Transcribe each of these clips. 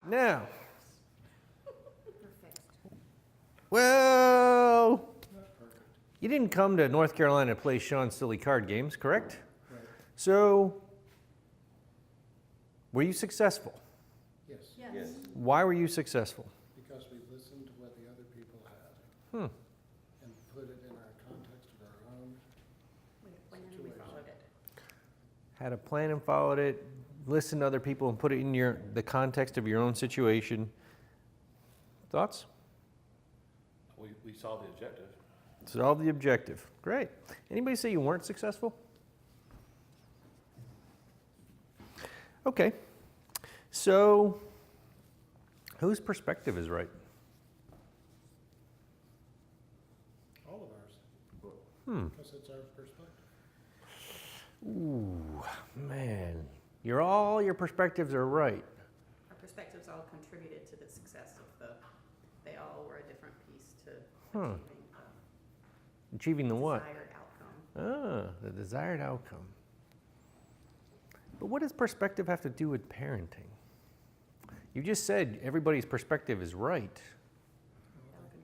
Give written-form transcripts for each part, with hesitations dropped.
Now, well, you didn't come to North Carolina to play Sean's silly card games, correct? Right. So, were you successful? Yes. Yes. Why were you successful? Because we listened to what the other people had Hmm. and put it in our context of our own. When we followed it. Had a plan and followed it, listened to other people and put it in the context of your own situation. Thoughts? We saw the objective. Solve the objective. Great. Anybody say you weren't successful? Okay. So, whose perspective is right? All of ours. Hmm. Because it's our perspective. Ooh, man. Your perspectives are right. Our perspectives all contributed to the success of they all were a different piece to Huh. achieving Achieving the what? desired outcome. The desired outcome. But what does perspective have to do with parenting? You just said everybody's perspective is right.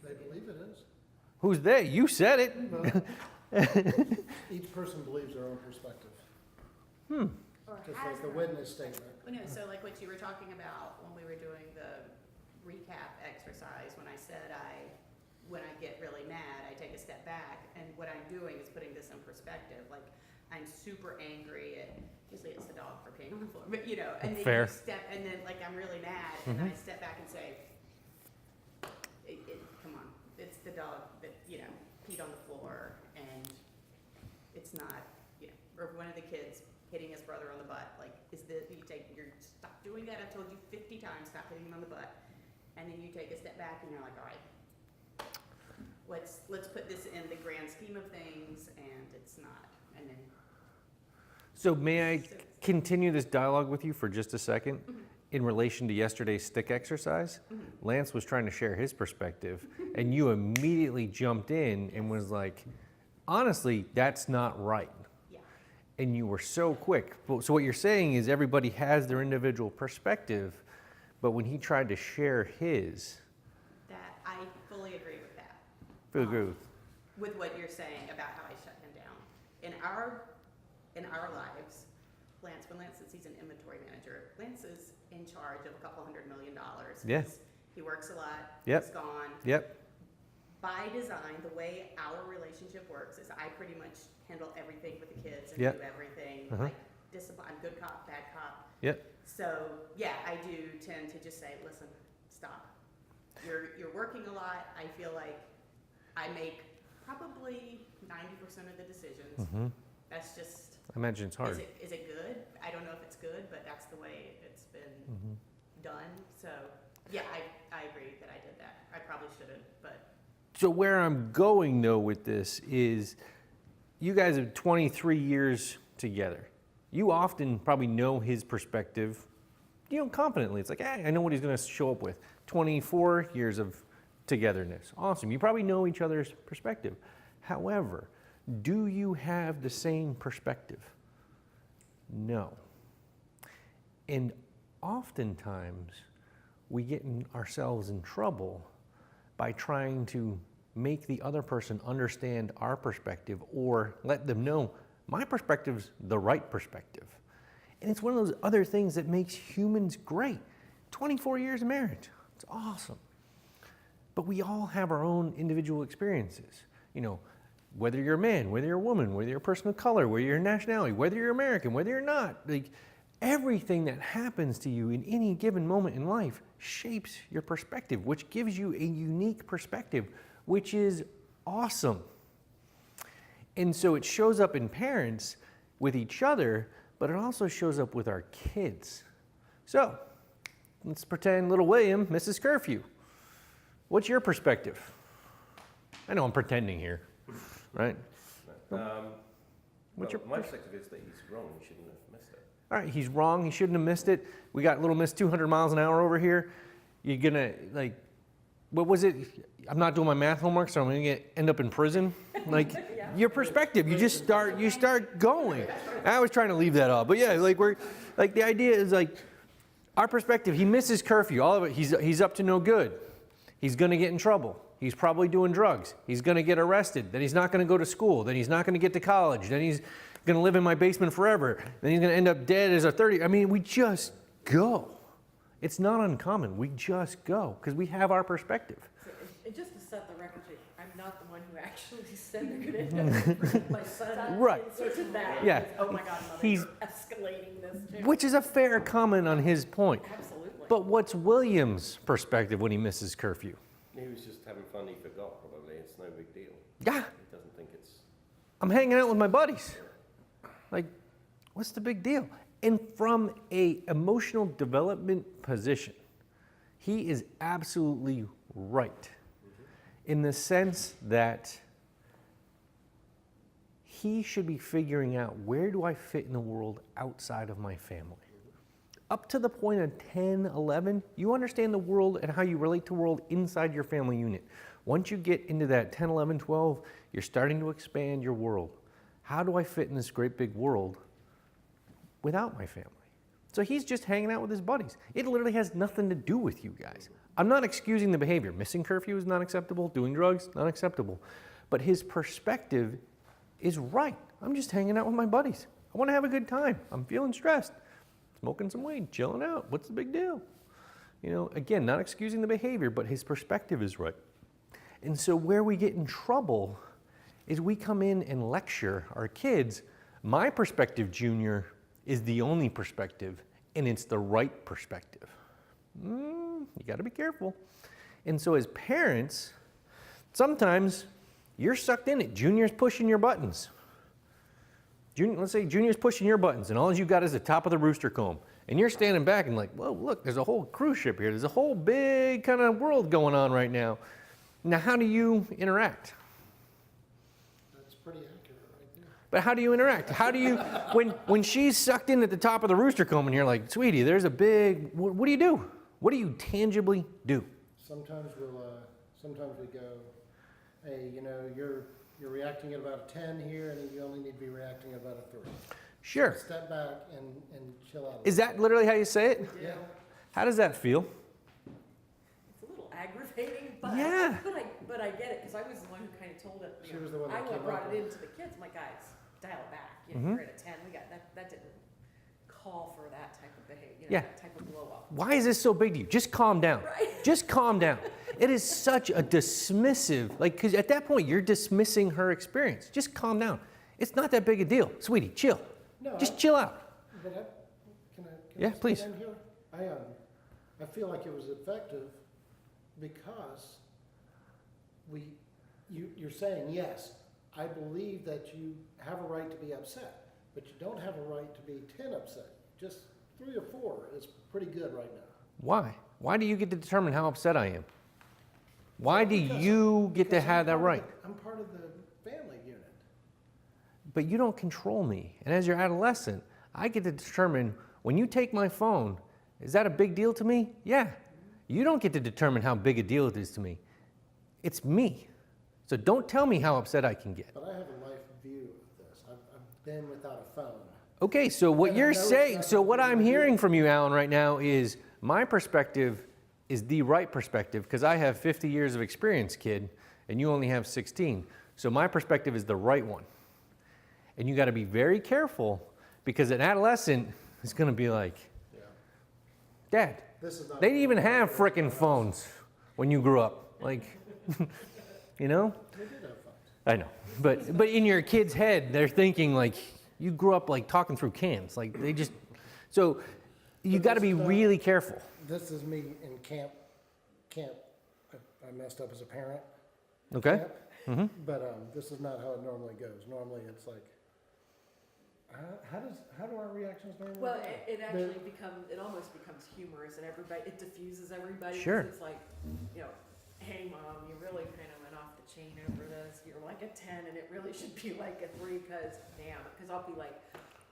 They believe it is. Who's they? You said it. Each person believes their own perspective. Or Just has like the their own witness statement. perspective. Well, no, so like what you were talking about when we were doing the recap exercise, when I said when I get really mad, I take a step back, and what I'm doing is putting this in perspective. Like, I'm super angry at, usually it's the dog for peeing on the floor, but and then Fair. and then like I'm really mad, and I step back and say, come on, it's the dog that, peed on the floor, and it's not, or one of the kids hitting his brother on the butt, like, stop doing that, I've told you 50 times, stop hitting him on the butt, and then you take a step back and you're like, all right, let's put this in the grand scheme of things, and it's not, and then. So may I continue this dialogue with you for just a second? Mm-hmm. In relation to yesterday's stick exercise, Mm-hmm. Lance was trying to share his perspective, and you immediately jumped in and was like, honestly, that's not right. Yeah. And you were so quick. So what you're saying is everybody has their individual perspective, but when he tried to share his, That, I fully agree with that. feel agree With what you're saying about how I shut him down. In our lives, when Lance says he's an inventory manager, Lance is in charge of $200 million. Yeah. He works a lot. Yep. He's gone. Yep. By design, the way our relationship works is I pretty much handle everything with the kids and Yep. do everything. Uh-huh. Like, discipline, I'm good cop, bad cop. Yep. So, yeah, I do tend to just say, listen, stop. You're working a lot. I feel like I make probably 90% of the decisions. Mm-hmm. That's just, I imagine it's hard. is it good? I don't know if it's good, but that's the way it's been Mm-hmm. done. So, yeah, I agree that I did that. I probably shouldn't, but. So where I'm going though with this is you guys have 23 years together. You often probably know his perspective, confidently. It's like, I know what he's going to show up with. 24 years of togetherness. Awesome. You probably know each other's perspective. However, do you have the same perspective? No. And oftentimes we get ourselves in trouble by trying to make the other person understand our perspective or let them know my perspective's the right perspective. And it's one of those other things that makes humans great. 24 years of marriage, it's awesome. But we all have our own individual experiences. Whether you're a man, whether you're a woman, whether you're a person of color, whether you're a nationality, whether you're American, whether you're not, everything that happens to you in any given moment in life shapes your perspective, which gives you a unique perspective, which is awesome. And so it shows up in parents with each other, but it also shows up with our kids. So let's pretend little William misses curfew. What's your perspective? I know I'm pretending here, right? What's your my perspective is that he's wrong. He shouldn't have missed it. All right, he's wrong. He shouldn't have missed it. We got little miss 200 miles an hour over here. You're gonna what was it? I'm not doing my math homework, so I'm gonna end up in prison. Your perspective. You just start going. I was trying to leave that off, but yeah, the idea is Our perspective, he misses curfew, all of it, he's up to no good. He's gonna get in trouble. He's probably doing drugs. He's gonna get arrested. Then he's not gonna go to school. Then he's not gonna get to college. Then he's gonna live in my basement forever. Then he's gonna end up dead as a 30. I mean, we just go. It's not uncommon. We just go because we have our perspective. So, and just to set the record straight, I'm not the one who actually said they're gonna end up bringing my son. Right. Inserted that. Yeah. Because, oh my God, He's- mother's escalating this too. Which is a fair comment on his point. Absolutely. But what's William's perspective when he misses curfew? He was just having fun, he forgot probably, it's no big deal. Yeah, He doesn't think it's, I'm hanging out with my buddies. Like, what's the big deal? And from a emotional development position, he is absolutely right in the sense that he should be figuring out, where do I fit in the world outside of my family? Up to the point of 10, 11, you understand the world and how you relate to the world inside your family unit. Once you get into that 10, 11, 12, you're starting to expand your world. How do I fit in this great big world without my family? So he's just hanging out with his buddies. It literally has nothing to do with you guys. I'm not excusing the behavior. Missing curfew is not acceptable. Doing drugs, not acceptable. But his perspective is right. I'm just hanging out with my buddies. I want to have a good time. I'm feeling stressed. Smoking some weed, chilling out. What's the big deal? You know, again, not excusing the behavior, but his perspective is right. And so where we get in trouble is we come in and lecture our kids. My perspective, Junior, is the only perspective, and it's the right perspective. You got to be careful. And so as parents, sometimes you're sucked in it. Junior's pushing your buttons. Let's say Junior's pushing your buttons, and all you got is the top of the rooster comb. And you're standing back and like, whoa, look, there's a whole cruise ship here. There's a whole big kind of world going on right now. Now, how do you interact? That's pretty accurate right there. But how do you interact? How do you, when she's sucked in at the top of the rooster comb and you're like, sweetie, there's a big, what do you do? What do you tangibly do? Sometimes sometimes we go, hey, you know, you're reacting at about a 10 here, and you only need to be reacting at about a 3. Sure. Step back and chill out. Is that literally how you say it? Yeah. How does that feel? It's a little aggravating, but Yeah. but I get it because I was the one who kind of told it. She was the one that I came up brought it with into the kids. My guys, dial it back. You Mm-hmm. know, you're at a 10. We got that didn't call for that type of behavior. You know, Yeah. that type of blow up. Why is this so big to you? Just calm down. Right. Just calm down. It is such a dismissive, because at that point you're dismissing her experience. Just calm down. It's not that big a deal. Sweetie, chill. No, Just chill out. But can I Yeah, speak please. in here? I feel like it was effective because you're saying, yes, I believe that you have a right to be upset, but you don't have a right to be 10 upset. Just 3 or 4 is pretty good right now. Why? Why do you get to determine how upset I am? Why do Because- you get to because have that right? I'm part of the family unit. But you don't control me. And as your adolescent, I get to determine, when you take my phone, is that a big deal to me? Yeah. You don't get to determine how big a deal it is to me. It's me. So don't tell me how upset I can get. But I have a life view of this. I've been without a phone. Okay, so what And I you're know it's saying, not so what something I'm you do. hearing from you, Alan, right now is my perspective is the right perspective because I have 50 years of experience, kid, and you only have 16. So my perspective is the right one. And you got to be very careful because an adolescent is going to be like, Yeah. Dad, This is not. they didn't even have frickin' phones when you grew up. Like, you know? They did have phones. I know. But in your kid's head, they're thinking like, you grew up like talking through cans. Like they just, so you But got to this be is not- really careful. This is me in camp. I messed up as a parent. Okay? Camp. But this is not how it normally goes. Normally, it's like, how do our reactions normally Well, go? it actually it almost becomes humorous, and it diffuses everybody. 'cause Sure. It's like, you know, hey mom, you really kind of went off the chain over this. You're like a 10, and it really should be like a 3, because I'll be like,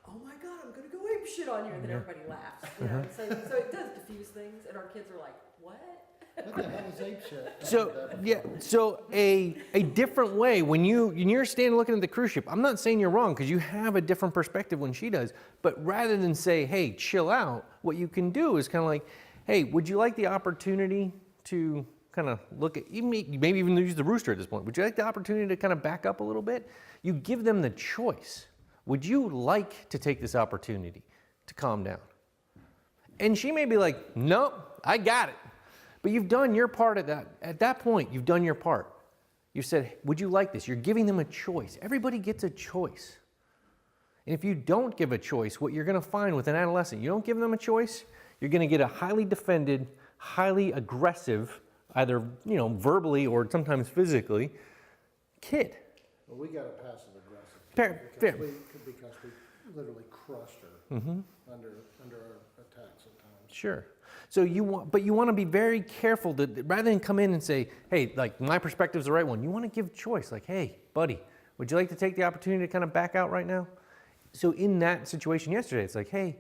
oh my God, I'm gonna go ape shit on you, and then everybody laughs. You know? So it does diffuse things, and our kids are like, what? What the hell is ape shit? So yeah, so a different way when you're standing looking at the cruise ship. I'm not saying you're wrong because you have a different perspective when she does. But rather than say, "Hey, chill out," what you can do is kind of like, "Hey, would you like the opportunity to kind of look at maybe even use the rooster at this point? Would you like the opportunity to kind of back up a little bit?" You give them the choice. Would you like to take this opportunity to calm down? And she may be like, "Nope, I got it." But you've done your part at that point, you've done your part. You said, would you like this? You're giving them a choice. Everybody gets a choice. And if you don't give a choice, what you're going to find with an adolescent, you don't give them a choice, you're going to get a highly defended, highly aggressive, either verbally or sometimes physically, kid. Well, we got a passive aggressive. Fair. Because we literally crushed her under our attacks at times. Sure. So you want to be very careful to, rather than come in and say, "Hey, like my perspective's the right one." You want to give choice, like, "Hey, buddy, would you like to take the opportunity to kind of back out right now?" So in that situation yesterday, it's like, "Hey,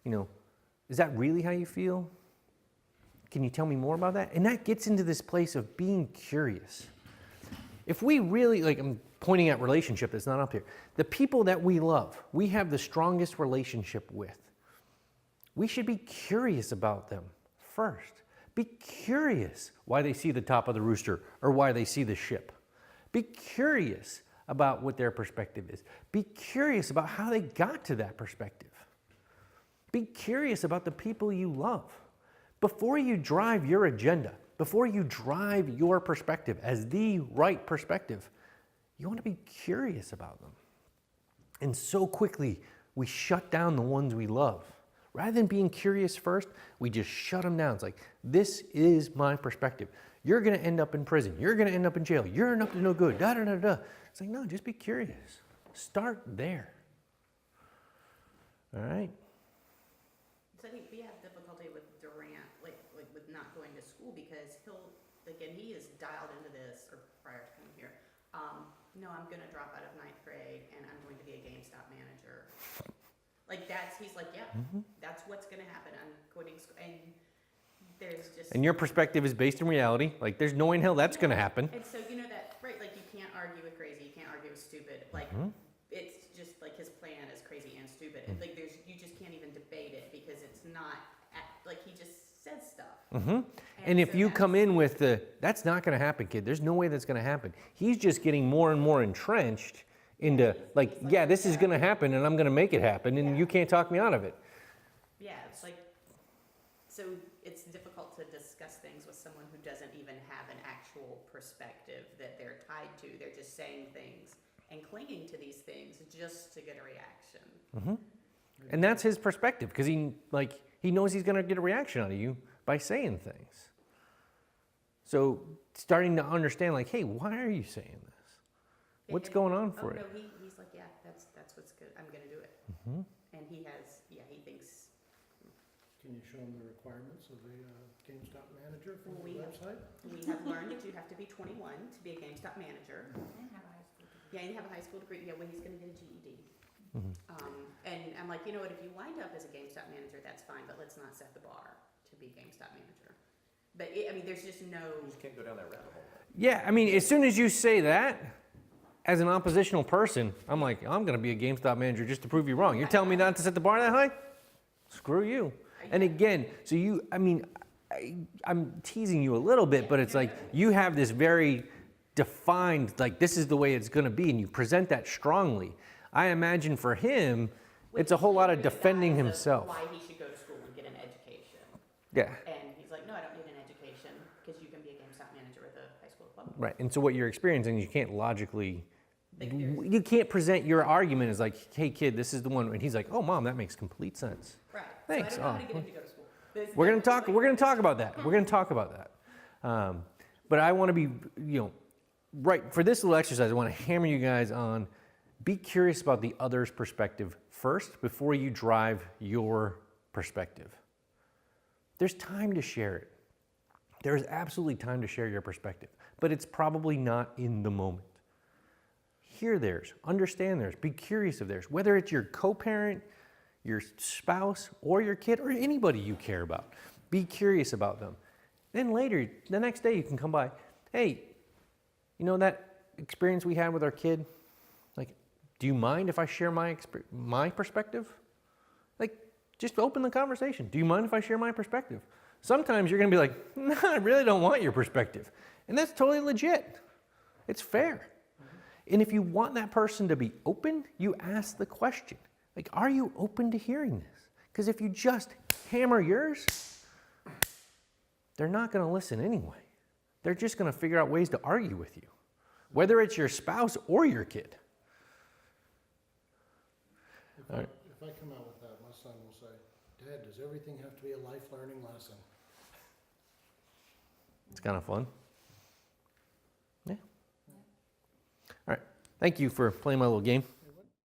is that really how you feel? Can you tell me more about that?" And that gets into this place of being curious. If we really, I'm pointing at relationship that's not up here. The people that we love, we have the strongest relationship with. We should be curious about them first. Be curious why they see the top of the rooster or why they see the ship. Be curious about what their perspective is. Be curious about how they got to that perspective. Be curious about the people you love. Before you drive your agenda, before you drive your perspective as the right perspective, you want to be curious about them. And so quickly, we shut down the ones we love. Rather than being curious first, we just shut them down. It's like, this is my perspective. You're going to end up in prison. You're going to end up in jail. You're up to no good. Da, da, da, da. It's like, no, just be curious. Start there. All right? So I think we have difficulty with Durant, like with not going to school because and he is dialed into this, or prior to coming here, no, I'm going to drop out of 9th grade and I'm going to be a GameStop manager. He's like, yeah, that's what's going to happen. I'm quitting school. And there's just. And your perspective is based in reality. Like, there's no way in hell that's going to happen. And so, that, right, you can't argue with crazy. You can't argue with stupid. It's just his plan is crazy and stupid. And you just can't even debate it because it's not, he just says stuff. And if you come in with that's not going to happen, kid. There's no way that's going to happen. He's just getting more and more entrenched into this is going to happen and I'm going to make it happen and you can't talk me out of it. Yeah, so it's difficult to discuss things with someone who doesn't even have an actual perspective that they're tied to. They're just saying things and clinging to these things just to get a reaction. And that's his perspective because he knows he's going to get a reaction out of you by saying things. So starting to understand hey, why are you saying this? What's going on for it? No, he's like, yeah, that's what's good. I'm going to do it. And he thinks. Can you show them the requirements of a GameStop manager from Well, the website? We have learned that you have to be 21 to be a GameStop manager. And have a high school degree. Yeah, you have a high school degree. Yeah, well, he's going to get a GED. And I'm like, if you wind up as a GameStop manager, that's fine, but let's not set the bar to be GameStop manager. But there's just no. You just can't go down that rabbit hole. Yeah, as soon as you say that, as an oppositional person, I'm like, I'm going to be a GameStop manager just to prove you wrong. You're telling me not to set the bar that high? Screw you. And again, so I'm teasing you a little bit, but it's like you have this very defined, this is the way it's going to be, and you present that strongly. I imagine for him, it's a whole lot of defending himself. Why he should go to school and get an education. Yeah. And he's like, no, I don't need an education because you can be a GameStop manager with a high school diploma. Right. And so what you're experiencing, you can't logically, you can't present your argument as hey, kid, this is the one. And he's like, oh, mom, that makes complete sense. Right. Thanks. So I don't know how to get him to go to school. We're going to talk about that. We're going to talk about that. But I want to be, right, for this little exercise, I want to hammer you guys on, be curious about the other's perspective first before you drive your perspective. There's time to share it. There is absolutely time to share your perspective, but it's probably not in the moment. Hear theirs, understand theirs, be curious of theirs, whether it's your co-parent, your spouse, or your kid, or anybody you care about. Be curious about them. Then later, the next day, you can come by. Hey, you know that experience we had with our kid? Like, do you mind if I share my perspective? Like, just open the conversation. Do you mind if I share my perspective? Sometimes you're going to be like, no, I really don't want your perspective. And that's totally legit. It's fair. And if you want that person to be open, you ask the question. Like, are you open to hearing this? Because if you just hammer yours, they're not going to listen anyway. They're just going to figure out ways to argue with you, whether it's your spouse or your kid. If I come out with that, my son will say, Dad, does everything have to be a life learning lesson? It's kind of fun. Yeah. All right. Thank you for playing my little game.